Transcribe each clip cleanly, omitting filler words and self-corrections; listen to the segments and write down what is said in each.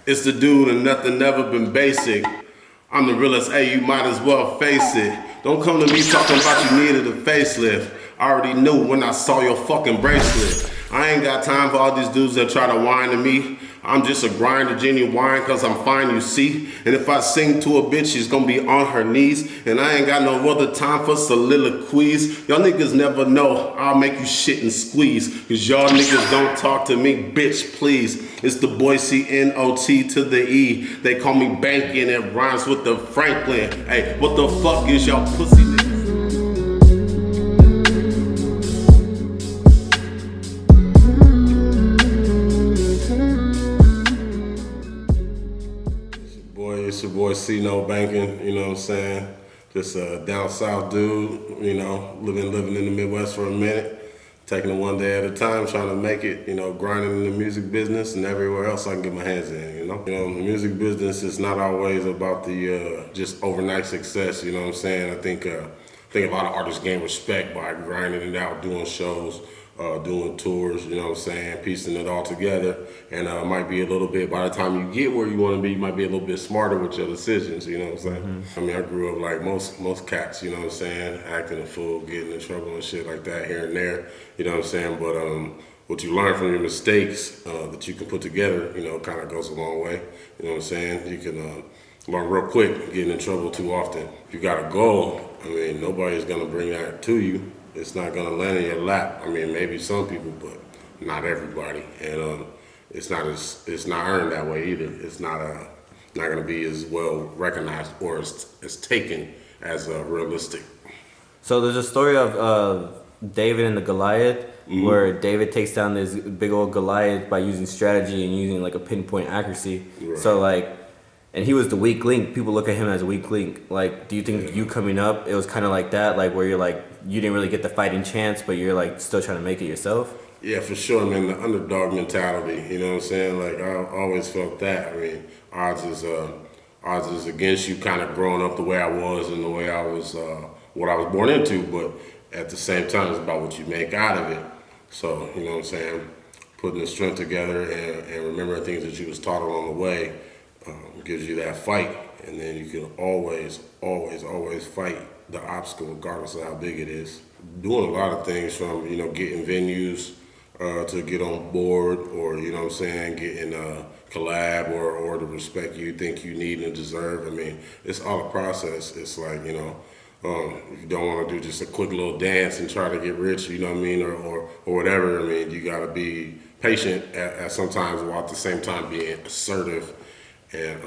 It's the dude and nothing never been basic. I'm the realest, hey, you might as well face it. Don't come to me talking about you needed a facelift. I already knew when I saw your fucking bracelet. I ain't got time for all these dudes that try to whine to me. I'm just a grinder, genuine, cause I'm fine, you see. And if I sing to a bitch, she's gonna be on her knees. And I ain't got no other time for soliloquies. Y'all niggas never know, I'll make you shit and squeeze. Cause y'all niggas don't talk to me, bitch, please. It's the Boise N-O-T to the E. They call me Bankin, it rhymes with the Franklin. Hey, what the fuck is y'all pussy niggas? It's your boy C-No Bankin, you know what I'm saying? Just a down south dude, you know, living in the Midwest for a minute, taking it one day at a time, trying to make it, you know, grinding in the music business and everywhere else I can get my hands in, you know? The music business is not always about the just overnight success, you know what I'm saying? I think a lot of artists gain respect by grinding it out, doing shows, doing tours, you know what I'm saying, piecing it all together, and might be a little bit, by the time you get where you want to be, you might be a little bit smarter with your decisions, you know what I'm saying? Mm-hmm. I mean, I grew up like most cats, you know what I'm saying, acting a fool, getting in trouble and shit like that here and there, you know what I'm saying, but what you learn from your mistakes that you can put together, you know, kind of goes a long way, you know what I'm saying? You can learn real quick, getting in trouble too often. If you got a goal, I mean, nobody's gonna bring that to you. It's not gonna land in your lap. I mean, maybe some people, but not everybody. And it's not earned that way either. It's not gonna be as well recognized or as taken as realistic. So there's a story of David and the Goliath, where David takes down this big old Goliath by using strategy and using like a pinpoint accuracy. Right. So like, and he was the weak link. People look at him as a weak link. Like, do you think you coming up, it was kind of like that? Like, where you're like, you didn't really get the fighting chance, but you're like still trying to make it yourself? Yeah, for sure, man. The underdog mentality, you know what I'm saying? Like, I always felt that. I mean, odds is against you kind of growing up the way I was and the way I was, what I was born into. But at the same time, it's about what you make out of it. So, you know what I'm saying? Putting the strength together and remembering things that you was taught along the way. Gives you that fight, and then you can always fight the obstacle regardless of how big it is. Doing a lot of things from, you know, getting venues to get on board, or, you know what I'm saying, getting a collab or the respect you think you need and deserve. I mean, it's all a process. It's like, you know, if you don't want to do just a quick little dance and try to get rich, you know what I mean, or whatever, I mean, you got to be patient at sometimes, while at the same time being assertive. And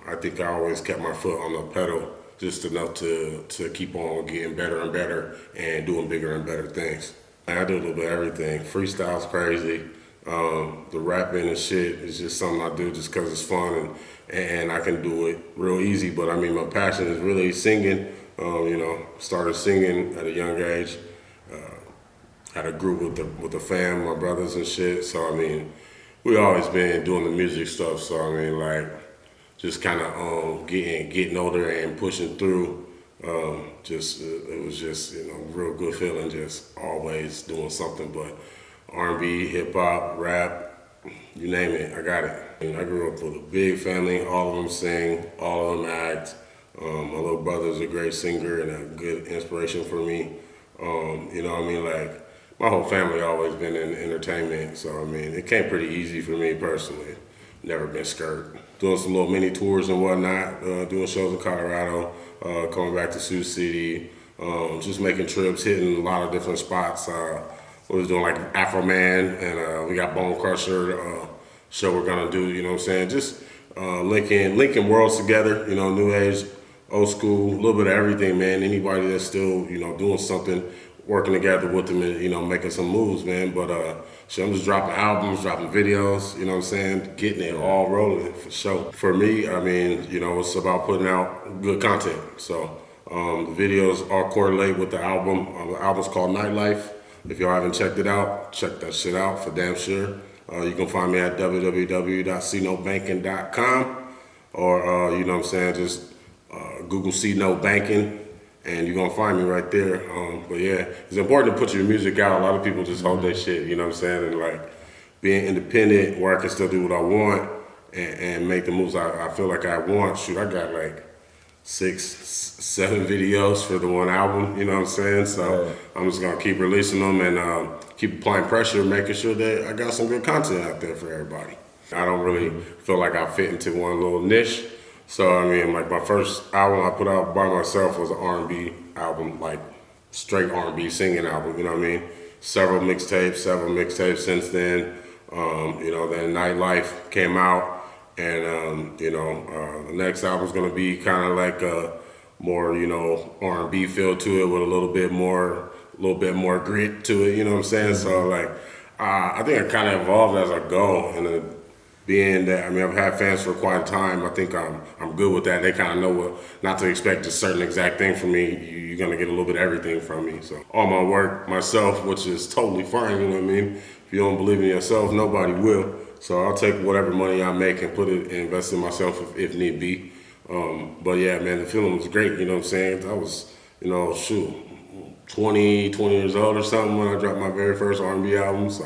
I think I always kept my foot on the pedal just enough to keep on getting better and better and doing bigger and better things. I do a little bit of everything. Freestyle's crazy. The rapping and shit is just something I do just because it's fun and I can do it real easy. But I mean, my passion is really singing. You know, started singing at a young age. Had a group with the fam, my brothers and shit. So I mean, we always been doing the music stuff. So I mean, like, just kind of getting older and pushing through. It was just, you know, real good feeling, just always doing something. But R&B, hip hop, rap, you name it, I got it. And I grew up with a big family. All of them sing, all of them act. My little brother's a great singer and a good inspiration for me. You know what I mean? Like, my whole family always been in entertainment, so I mean, it came pretty easy for me personally. Never been scared. Doing some little mini tours and whatnot, doing shows in Colorado, coming back to Sioux City, just making trips, hitting a lot of different spots. We was doing like Afro Man, and we got Bone Crusher show we're gonna do, you know what I'm saying? Just linking worlds together, you know, new age, old school, a little bit of everything, man. Anybody that's still, you know, doing something, working together with them and, you know, making some moves, man. But so I'm just dropping albums, dropping videos, you know what I'm saying, getting it all rolling for sure. For me, I mean, you know, it's about putting out good content. So the videos all correlate with the album. The album's called Nightlife. If y'all haven't checked it out, check that shit out for damn sure. You can find me at www.cnobankin.com, or you know what I'm saying, just Google C-No Bankin, and you're gonna find me right there. But yeah, it's important to put your music out. A lot of people just hold their shit, you know what I'm saying, and like being independent where I can still do what I want and make the moves I feel like I want. Shoot, I got like 6, 7 videos for the one album, you know what I'm saying? So Right. I'm just gonna keep releasing them and keep applying pressure, making sure that I got some good content out there for everybody. I don't really feel like I fit into one little niche. So I mean, like my first album I put out by myself was an R&B album, like straight R&B singing album, you know what I mean? Several mixtapes since then. Then Nightlife came out. And the next album's gonna be kind of like a more R&B feel to it with a little bit more grit to it. You know what I'm saying? So like, I think I kind of evolved as I go, and being that I've had fans for quite a time, I think I'm good with that. They kind of know what not to expect a certain exact thing from me. You're gonna get a little bit of everything from me. So all my work myself, which is totally fine. You know what I mean? If you don't believe in yourself, nobody will. So I'll take whatever money I make and put it and invest in myself if need be. But yeah, man, the feeling was great. You know what I'm saying? I was, 20 years old or something when I dropped my very first R&B album. So,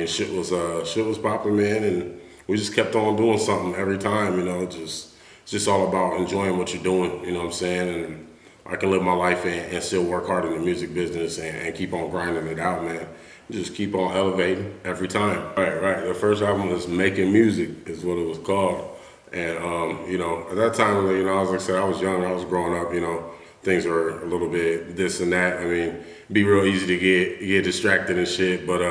shit was popping, man, and we just kept on doing something every time. It's just all about enjoying what you're doing. You know what I'm saying? And I can live my life and still work hard in the music business and keep on grinding it out, man. Just keep on elevating every time. Right. The first album was Making Music is what it was called. And, at that time, as I said, I was young, I was growing up, things were a little bit this and that. It'd be real easy to get distracted and shit, but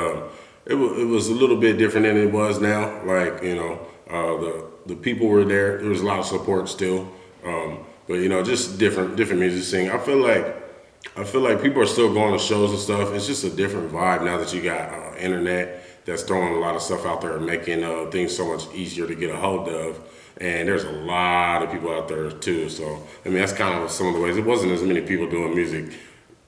it was a little bit different than it was now. Like, the people were there. There was a lot of support still. But, just different music scene. I feel like people are still going to shows and stuff. It's just a different vibe now that you got internet that's throwing a lot of stuff out there and making things so much easier to get a hold of. And there's a lot of people out there too. So, that's kind of some of the ways. It wasn't as many people doing music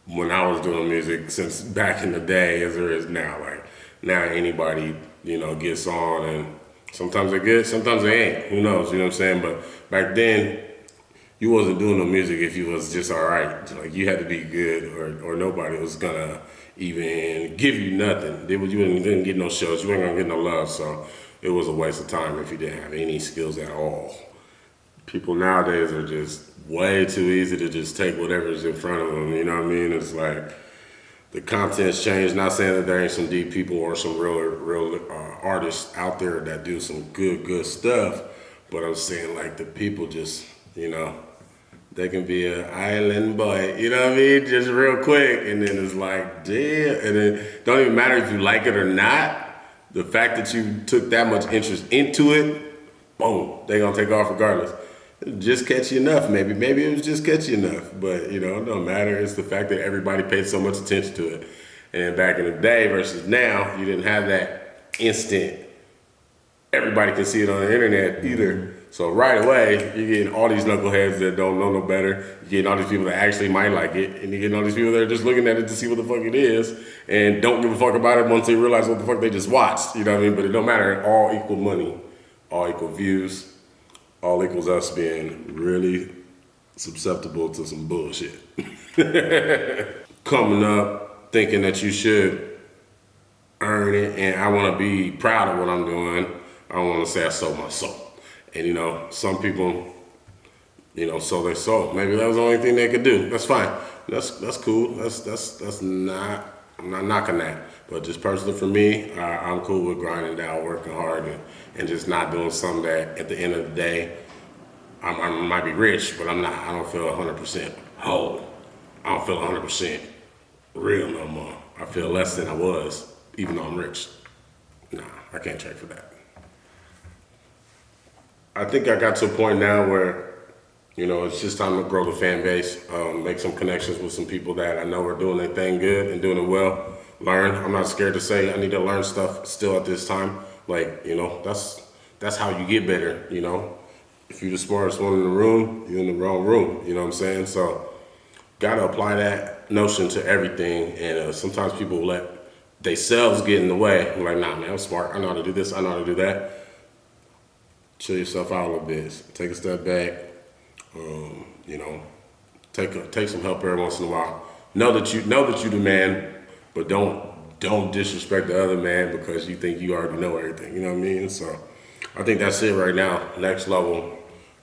when I was doing music since back in the day as there is now. Like, now anybody, gets on, and sometimes they're good, sometimes they ain't. Who knows, you know what I'm saying? But back then, you wasn't doing no music if you was just all right. Like, you had to be good, or nobody was gonna even give you nothing. You didn't get no shows. You ain't gonna get no love. So it was a waste of time if you didn't have any skills at all. People nowadays are just way too easy to just take whatever's in front of them. You know what I mean? It's like the content's changed. Not saying that there ain't some deep people or some real artists out there that do some good stuff, but I'm saying like the people just, they can be an island boy, you know what I mean? Just real quick, and then it's like, damn, and then don't even matter if you like it or not. The fact that you took that much interest into it, boom, they gonna take off regardless. Just catchy enough, maybe it was just catchy enough, but it don't matter. It's the fact that everybody paid so much attention to it. And back in the day versus now, you didn't have that instant, everybody can see it on the internet either. So right away, you're getting all these knuckleheads that don't know no better. You're getting all these people that actually might like it. And you're getting all these people that are just looking at it to see what the fuck it is and don't give a fuck about it once they realize what the fuck they just watched. You know what I mean? But it don't matter. All equal money, all equal views, all equals us being really susceptible to some bullshit. Coming up, thinking that you should earn it, and I want to be proud of what I'm doing. I don't want to say I sold my soul. And some people, sold their soul. Maybe that was the only thing they could do. That's fine. That's cool. That's not. I'm not knocking that. But just personally for me, I'm cool with grinding down, working hard, and just not doing something that at the end of the day, I might be rich, but I'm not. I don't feel 100% whole. I don't feel 100% real no more. I feel less than I was, even though I'm rich. Nah, I can't check for that. I think I got to a point now where, it's just time to grow the fan base, make some connections with some people that I know are doing their thing good and doing it well. Learn. I'm not scared to say I need to learn stuff still at this time. Like, that's how you get better, If you're the smartest one in the room, you're in the wrong room, you know what I'm saying? So, gotta apply that notion to everything. And sometimes people let themselves get in the way. I'm like, nah, man, I'm smart. I know how to do this. I know how to do that. Chill yourself out a little bit. Take a step back. Take some help every once in a while. Know that you the man, but don't disrespect the other man because you think you already know everything. You know what I mean? So I think that's it right now. Next level,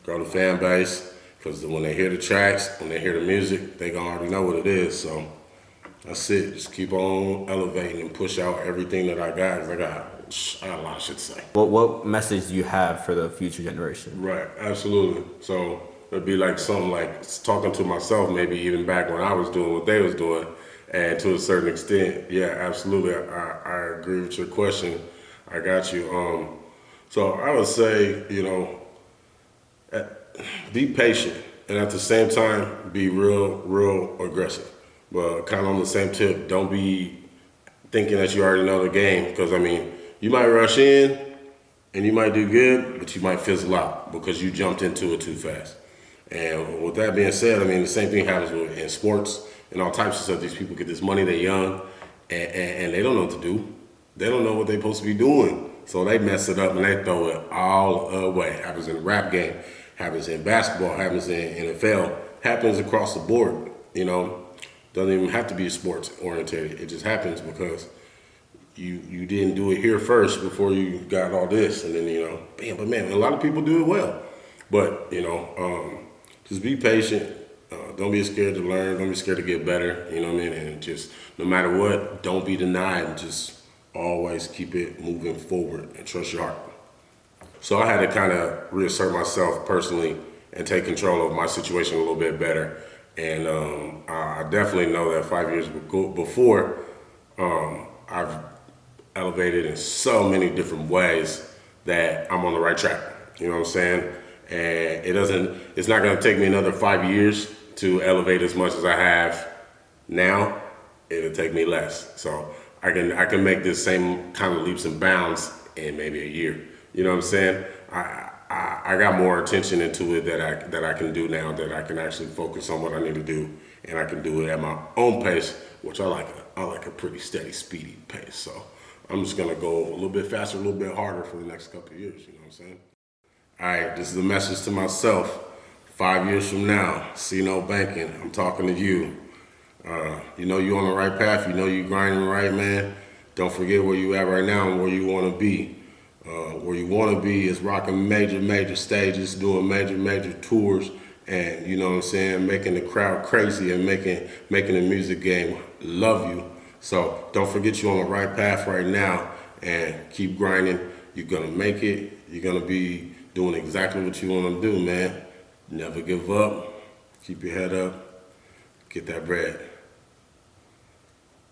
grow the fan base. Because when they hear the tracks, when they hear the music, they gonna already know what it is. So that's it. Just keep on elevating and push out everything that I got. 'Cause I got a lot of shit to say. What message do you have for the future generation? Right, absolutely. So it'd be like something like talking to myself, maybe even back when I was doing what they was doing, and to a certain extent, yeah, absolutely. I agree with your question. I got you. So I would say, be patient, and at the same time, be real aggressive. But kind of on the same tip, don't be thinking that you already know the game, because I mean, you might rush in and you might do good, but you might fizzle out because you jumped into it too fast. And with that being said, I mean, the same thing happens in sports and all types of stuff. These people get this money, they're young, and they don't know what to do. They don't know what they're supposed to be doing. So they mess it up and they throw it all away. Happens in the rap game, happens in basketball, happens in NFL, happens across the board, Doesn't even have to be sports oriented. It just happens because you didn't do it here first before you got all this, and then bam. But man, a lot of people do it well. But just be patient. Don't be scared to learn. Don't be scared to get better. You know what I mean? And just no matter what, don't be denied. Just always keep it moving forward and trust your heart. So I had to kind of reassert myself personally and take control of my situation a little bit better. And I definitely know that 5 years before, I've elevated in so many different ways that I'm on the right track. You know what I'm saying? And it's not gonna take me another 5 years to elevate as much as I have now. It'll take me less. So I can make this same kind of leaps and bounds in maybe a year. You know what I'm saying? I got more attention into it that I can do now, that I can actually focus on what I need to do, and I can do it at my own pace, which I like a pretty steady, speedy pace. So I'm just gonna go a little bit faster, a little bit harder for the next couple of years. You know what I'm saying? All right, this is a message to myself. 5 years from now, see no Bankin. I'm talking to you. You're on the right path. You grinding right, man. Don't forget where you at right now and where you want to be. Where you want to be is rocking major stages, doing major tours, and you know what I'm saying, making the crowd crazy and making the music game love you. So don't forget you're on the right path right now, and keep grinding. You're gonna make it. You're gonna be doing exactly what you want to do, man. Never give up. Keep your head up. Get that bread.